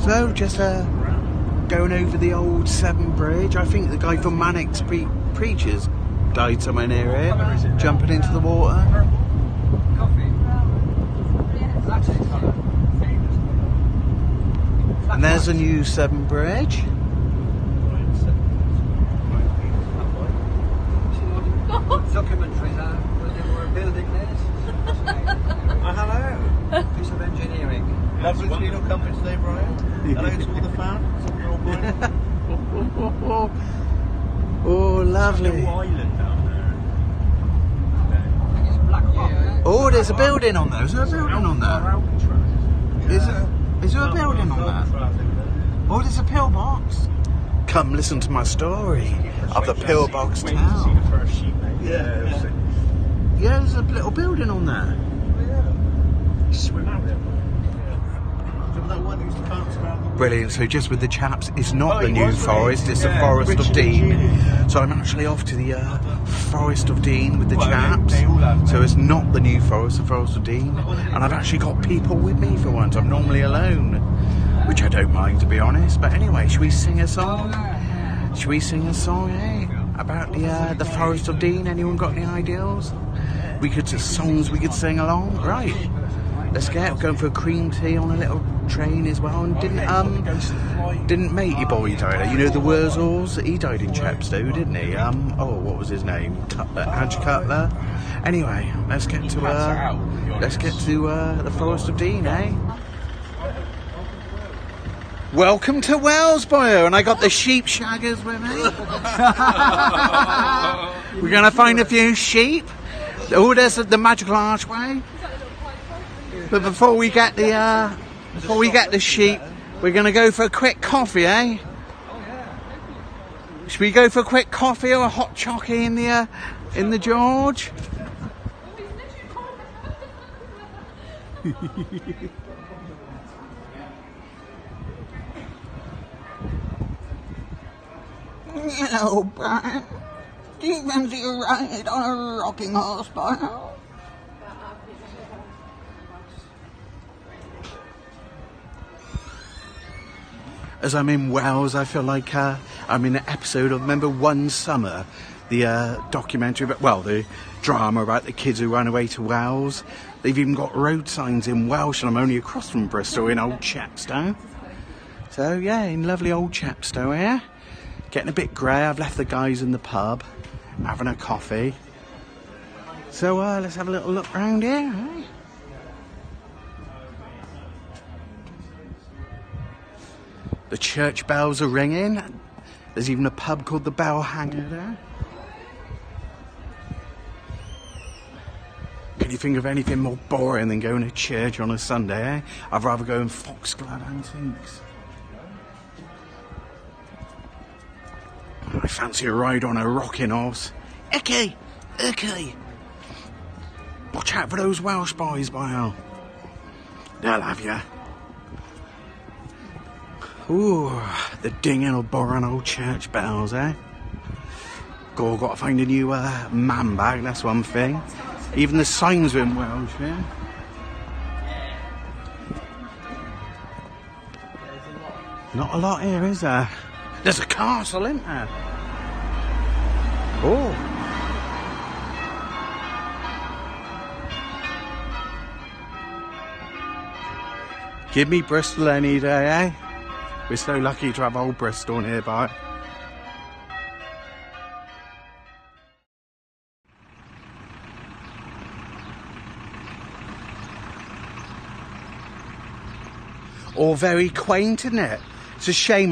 So just going over the old Severn Bridge. I think the guy from Mannix Preachers died somewhere near here, jumping into the water. And there's a new Severn Bridge. Documentaries when they were building this. Hello. Piece of engineering. Lovely to see you company today, Brian. Hello to all the fans. Hope you're all Brian. Oh, lovely. There's a island down there. It's Black Rock. Oh, there's a building on there. Is there a building on there? Is there a building on there? Oh, there's a pillbox. Come listen to my story of the pillbox town. Yeah, there's a little building on there. Swim out there. That one used to bounce around the Brilliant. So just with the chaps, it's not the New Forest, it's the Forest of Dean. So I'm actually off to the Forest of Dean with the chaps. So it's not the New Forest, the Forest of Dean. And I've actually got people with me for once. I'm normally alone, which I don't mind, to be honest. But anyway, should we sing a song? Should we sing a song, eh? About the Forest of Dean? Anyone got any ideas? We could songs we could sing along, right? Let's get going for a cream tea on a little train as well. And didn't matey boy die? You know the Wurzels? He died in Chepstow, didn't he? What was his name? Andrew Cutler. Anyway, let's get to the Forest of Dean, eh? Welcome to Wales, boyo, and I got the sheep shaggers with me. We're gonna find a few sheep. Oh, there's the magical archway. But before we get the sheep, we're gonna go for a quick coffee, eh? Should we go for a quick coffee or a hot chockey in the George? Hello, Brian. Do you fancy a ride on a rocking horse, boy? As I'm in Wales, I feel like I'm in an episode of, remember One Summer, the documentary, the drama about the kids who ran away to Wales. They've even got road signs in Welsh, and I'm only across from Bristol in Old Chepstow. So yeah, in lovely Old Chepstow here. Getting a bit grey. I've left the guys in the pub having a coffee. So let's have a little look round here, eh? The church bells are ringing. There's even a pub called the Bell Hanger there. Can you think of anything more boring than going to church on a Sunday, eh? I'd rather go in Foxglad Antiques. I fancy a ride on a rocking horse. Icky! Watch out for those Welsh boys, boyo. They'll have you. Ooh, the dinging will bore on old church bells, eh? Got to find a new man bag, that's one thing. Even the signs are in Welsh, yeah? Not a lot here, is there? There's a castle, isn't there? Oh. Give me Bristol any day, eh? We're so lucky to have old Bristol nearby. All very quaint, isn't it? It's a shame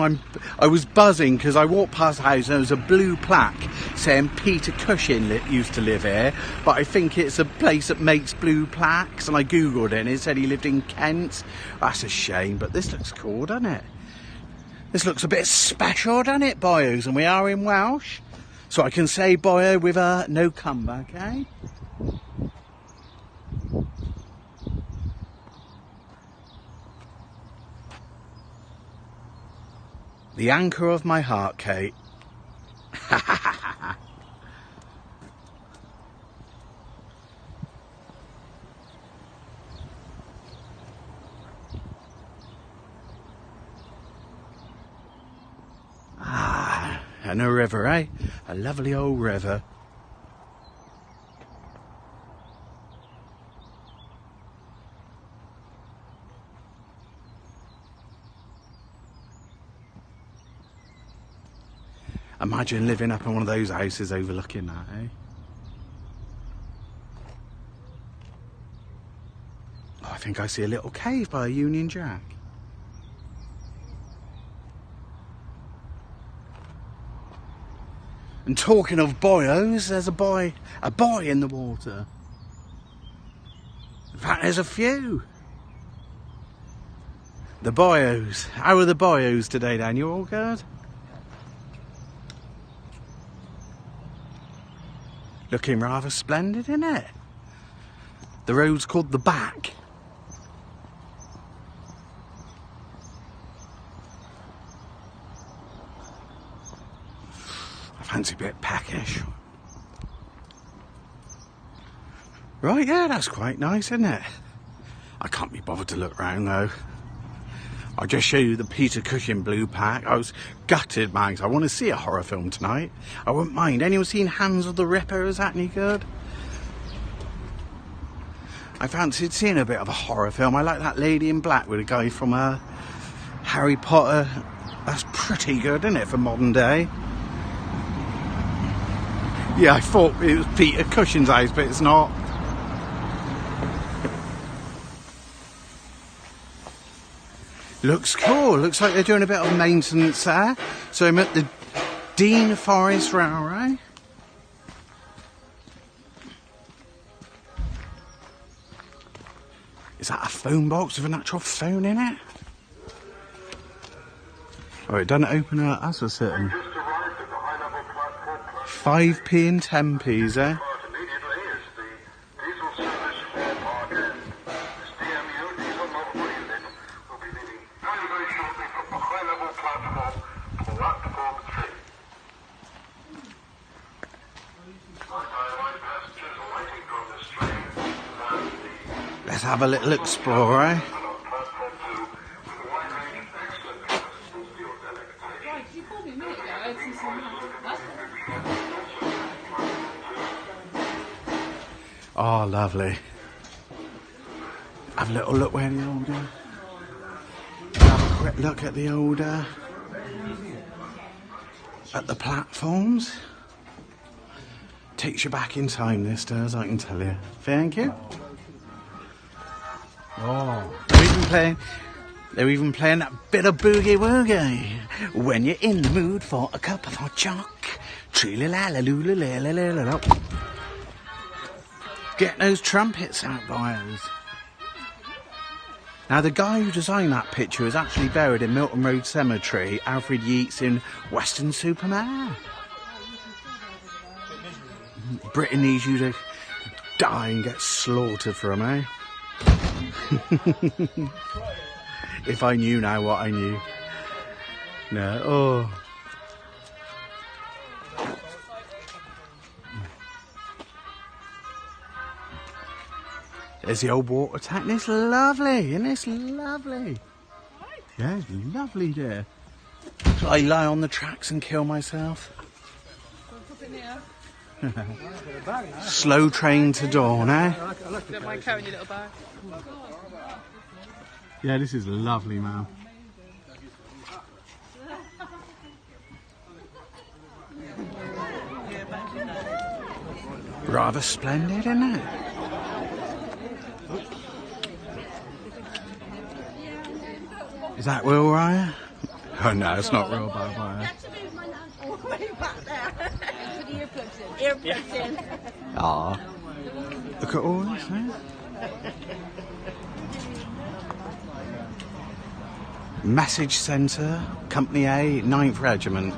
I was buzzing because I walked past the house and there was a blue plaque saying Peter Cushing used to live here, but I think it's a place that makes blue plaques, and I googled it and it said he lived in Kent. That's a shame, but this looks cool, doesn't it? This looks a bit special, doesn't it, boyos? And we are in Welsh, so I can say boyo with no comeback, eh? The anchor of my heart, Kate. And a river, eh? A lovely old river. Imagine living up in one of those houses overlooking that, eh? Oh, I think I see a little cave by a Union Jack. And talking of boyos, there's a boy in the water. In fact, there's a few. The boyos. How are the boyos today, Dan? You all good? Looking rather splendid, isn't it? The road's called the Back. I fancy a bit peckish. Right, yeah, that's quite nice, isn't it? I can't be bothered to look round though. I'll just show you the Peter Cushing Blue Pack. I was gutted, man, 'cause I want to see a horror film tonight. I wouldn't mind. Anyone seen Hands of the Ripper? Is that any good? I fancied seeing a bit of a horror film. I like that Lady in Black with a guy from Harry Potter. That's pretty good, isn't it, for modern day? Yeah, I thought it was Peter Cushing's house, but it's not. Looks cool. Looks like they're doing a bit of maintenance there. So I'm at the Dean Forest Railway. Is that a phone box with an actual phone in it? Oh, it doesn't open up. That's what's certain. 5p and 10p's, eh? Let's have a little explore, eh? Oh, lovely. Have a little look where the old... have a quick look at the old... at the platforms. Takes you back in time, this does, I can tell you. Thank you. Oh, they're even playing that bit of boogie woogie. When you're in the mood for a cup of hot choc. Get those trumpets out, boys. Now, the guy who designed that picture is actually buried in Milton Road Cemetery, Alfred Yeats in Weston-super-Mare. Britain needs you to die and get slaughtered for him, eh? If I knew now what I knew. No, oh. There's the old water tank, and it's lovely, and it's lovely. Yeah, it's lovely there. So I lie on the tracks and kill myself. Slow train to dawn, eh? Don't mind carrying your little bag. Yeah, this is lovely, man. Rather splendid, isn't it? Is that Will Ryan? Oh no, it's not real bad wire. Ah, look at all this, eh? Message Centre, Company A, 9th Regiment.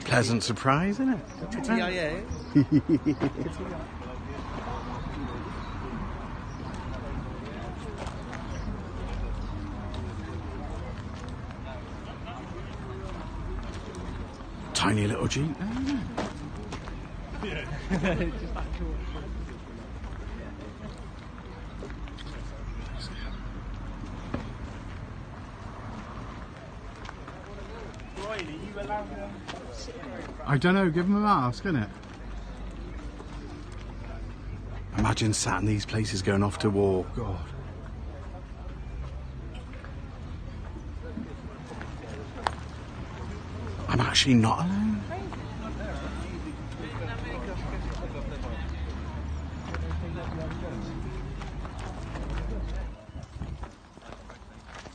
Pleasant surprise, isn't it? TIA. Tiny little Jeep. I don't know, give them a mask, innit? Imagine sat in these places going off to war. God. I'm actually not alone.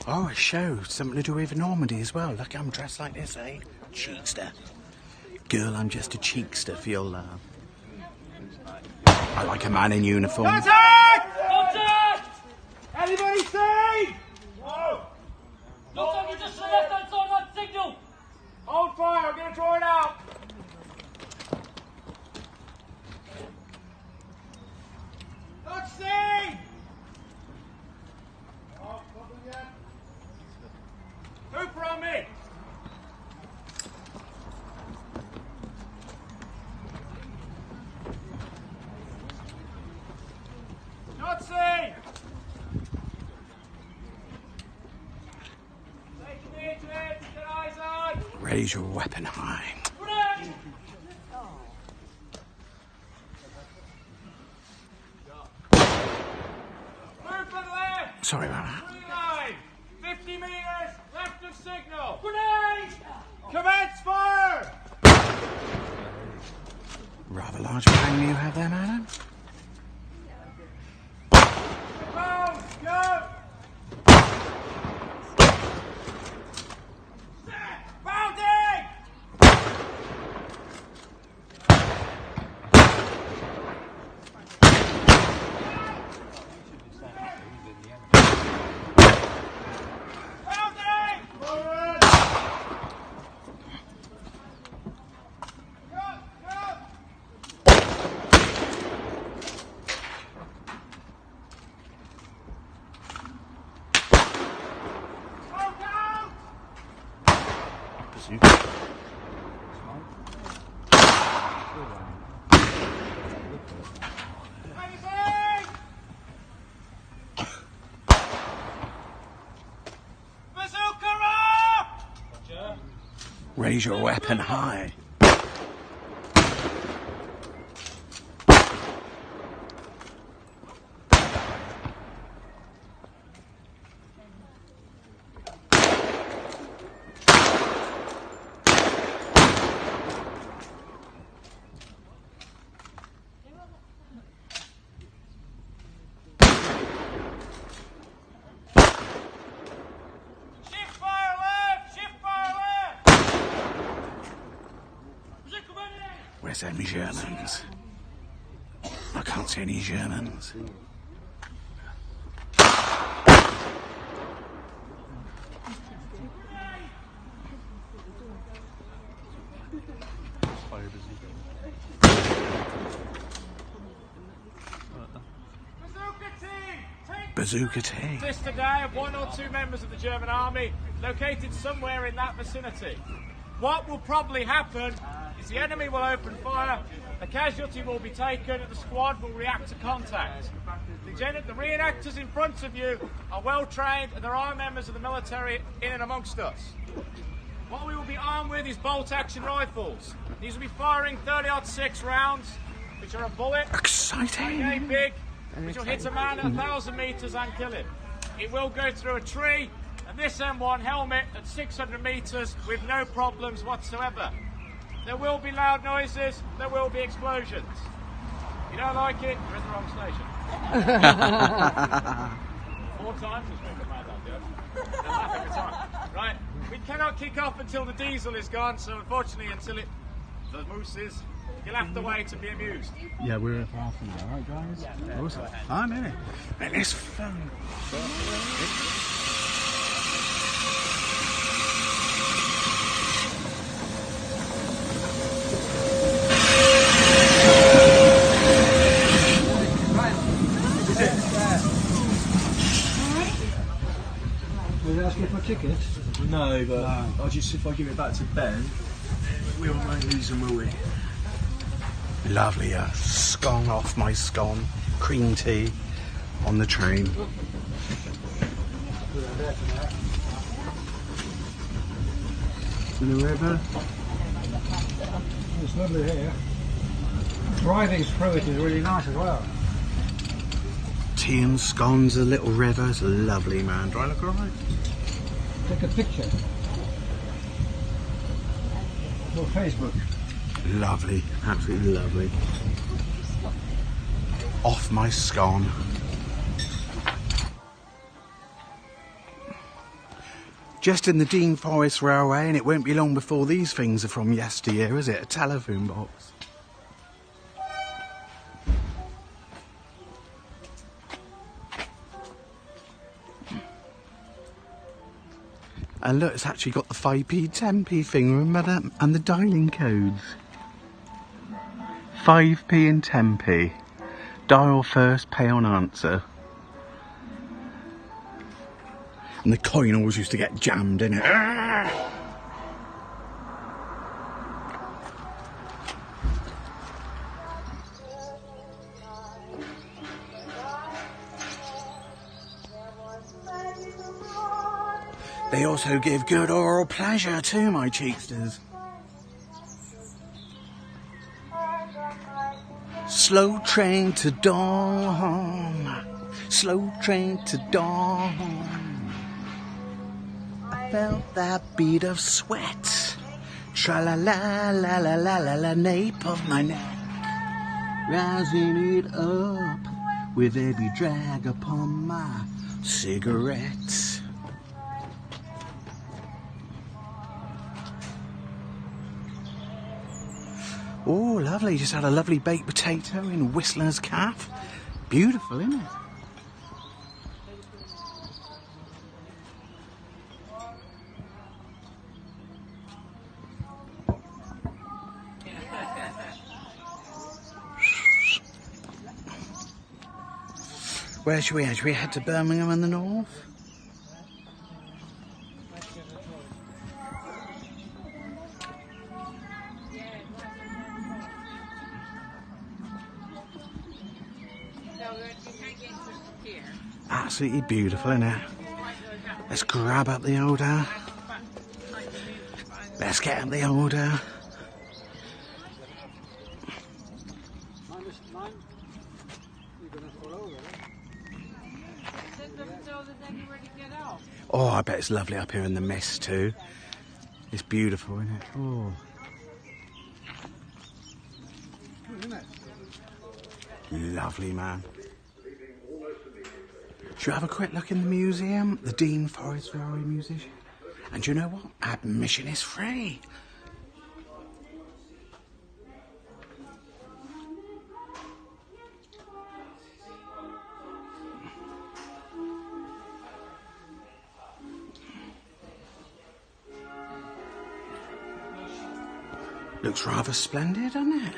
Oh, a show. Something to do with Normandy as well. Look, I'm dressed like this, eh? Cheekster. Girl, I'm just a cheekster for your love. I like a man in uniform. Contact! Contact! Anybody see? No. Looks like you're just to the left-hand side of that signal. Hold fire, I'm going to draw it out. Not seen! Oh, nothing yet. Hooper on me! Not seen! Take me to it, get eyes on! Raise your weapon high. Ready! Move for the left! Sorry about that. Free line! 50 metres, left of signal! Grenade! Commence fire! Rather large plane you have there, madam. Go! Go! Bounding! Bounding! Forward! Go! Go! Smoke out! Anything! Bazooka up! Roger. Raise your weapon high. Shift fire left! Shift fire left! Bazooka ready! Where's any Germans? I can't see any Germans. Bazooka team! Take Bazooka team. this today of 1 or 2 members of the German army located somewhere in that vicinity. What will probably happen is the enemy will open fire, a casualty will be taken, and the squad will react to contact. The reenactors in front of you are well trained, and there are members of the military in and amongst us. What we will be armed with is bolt-action rifles. These will be firing 30-06 rounds, which are a bullet, Exciting. okay, big, which will hit a man at 1,000 metres and kill him. It will go through a tree, and this M1 helmet at 600 metres with no problems whatsoever. There will be loud noises, there will be explosions. You don't like it, you're in the wrong station. 4 times this week I've made that joke. I laugh every time. Right, we cannot kick off until the diesel is gone, so unfortunately until the moose is, you'll have to wait to be amused. Yeah, we're half an hour, right, guys? Awesome. I'm in it. And it's fun. Will you ask me for a ticket? No, but I'll just, if I give it back to Ben, We won't mind losing, will we? Lovely, scone off my scone, cream tea on the train. To the river. It's lovely here. Driving through it is really nice as well. Tea and scones, a little river, it's lovely, man. Do I look alright? Take a picture. For Facebook. Lovely, absolutely lovely. Off my scone. Just in the Dean Forest Railway, and it won't be long before these things are from yesteryear, is it? A telephone box. And look, it's actually got the 5p, 10p thing, remember that? And the dialing codes. 5p and 10p. Dial first, pay on answer. And the coin always used to get jammed in it. They also give good oral pleasure too, my cheeksters. Slow train to dawn, slow train to dawn. I felt that beat of sweat, tra-la-la-la-la-la-la, nape of my neck, rising it up with every drag upon my cigarette. Oh, lovely. Just had a lovely baked potato in Whistler's Calf. Beautiful, isn't it? Where should we head? Should we head to Birmingham in the north? Absolutely beautiful, isn't it? Let's grab up the order. Let's get up the order. Oh, I bet it's lovely up here in the mist too. It's beautiful, isn't it? Oh. Lovely, man. Should we have a quick look in the museum? The Dean Forest Railway Museum. And you know what? Admission is free. Looks rather splendid, doesn't it?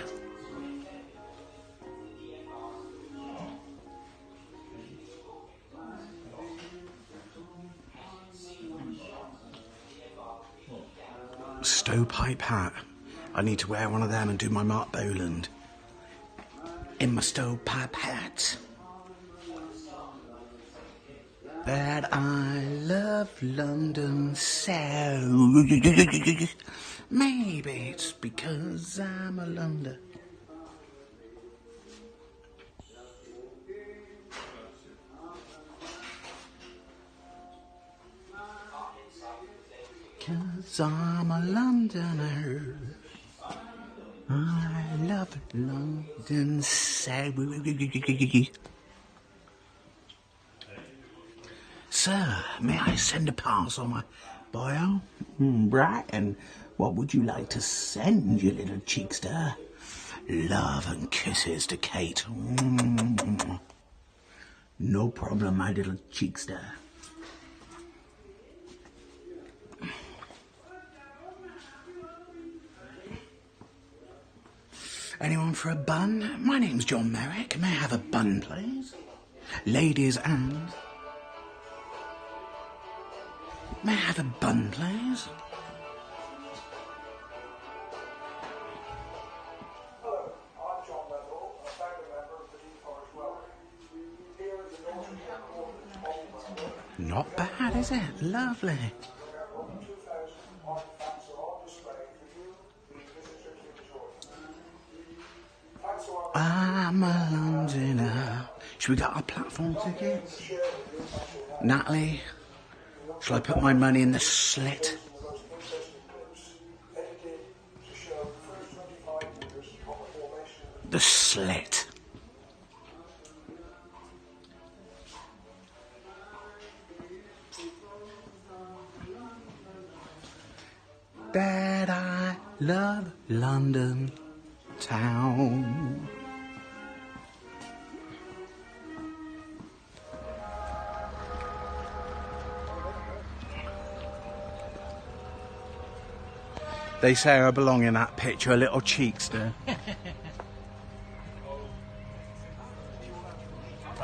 Stovepipe hat. I need to wear one of them and do my Mark Boland. In my stovepipe hat. That I love London so. Maybe it's because I'm a Londoner. Cause I'm a Londoner. I love London so. Sir, may I send a parcel, my boyo? Right, and what would you like to send, you little cheekster? Love and kisses to Kate. No problem, my little cheekster. Anyone for a bun? My name's John Merrick. May I have a bun, please? Ladies and... May I have a bun, please? Not bad, is it? Lovely. I'm a Londoner. Should we get our platform tickets? Natalie, shall I put my money in the slit? The slit. That I love London town. They say I belong in that picture, a little cheekster. That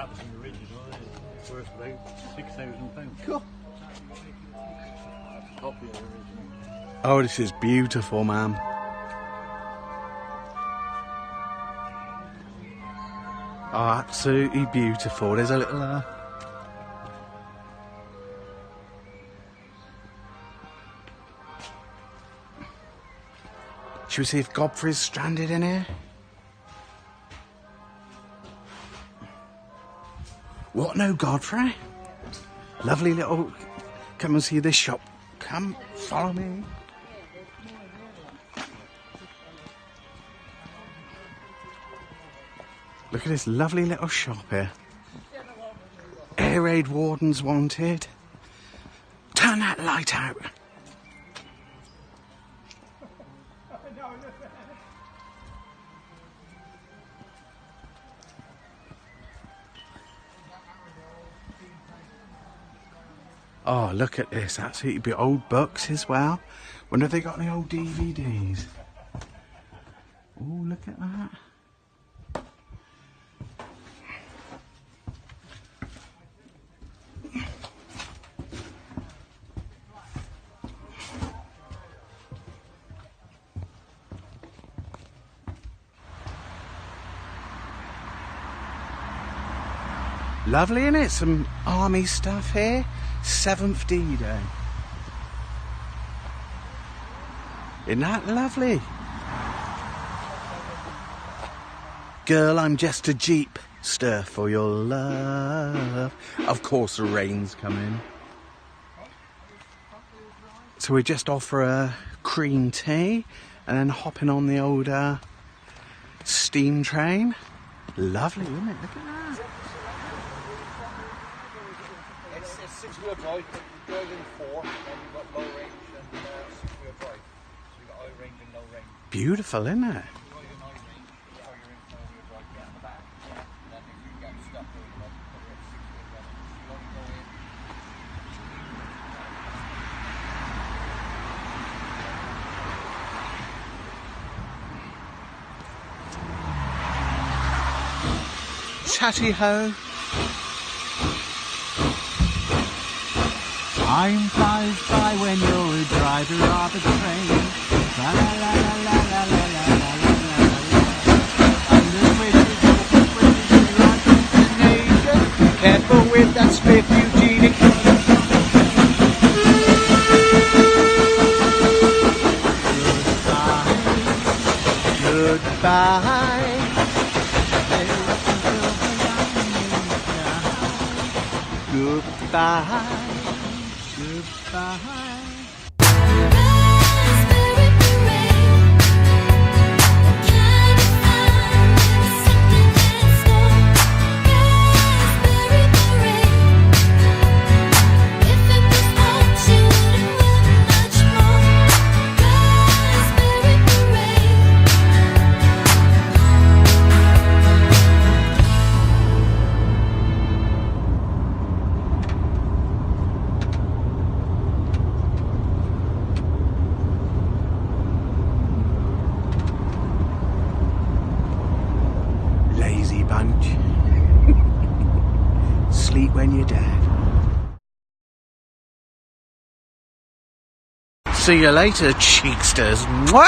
was the original, it's worth about £6,000. Cool. Copy of the original. Oh, this is beautiful, man. Oh, absolutely beautiful. There's a little... Should we see if Godfrey's stranded in here? What? No Godfrey? Lovely little... Come and see this shop. Come, follow me. Look at this lovely little shop here. Air raid wardens wanted. Turn that light out. Oh, look at this. Absolutely be old books as well. Wonder if they got any old DVDs. Oh, look at that. Lovely, isn't it? Some army stuff here. 7th D-Day. Isn't that lovely? Girl, I'm just a jeepster for your love. Of course the rain's coming. So we're just off for a cream tea and then hopping on the old steam train. Lovely, isn't it? Look at that. It's 6-wheel drive, but you drive in 4, and you've got low range and 6-wheel drive. So you've got high range and low range. Beautiful, isn't it? If you drive in high range, so you're in 4-wheel drive, get on the back. Yeah. And then if you get stuck, you're in 6-wheel drive. You only go in. Tatty ho. Time flies by when you're a driver of a train. La la la la la la la la la la la. And the switches open when you run destination. Careful with that split, Eugene. Goodbye. Goodbye. Goodbye. Goodbye. Lazy bunch. Sleep when you're dead. See you later, cheeksters. Mwah!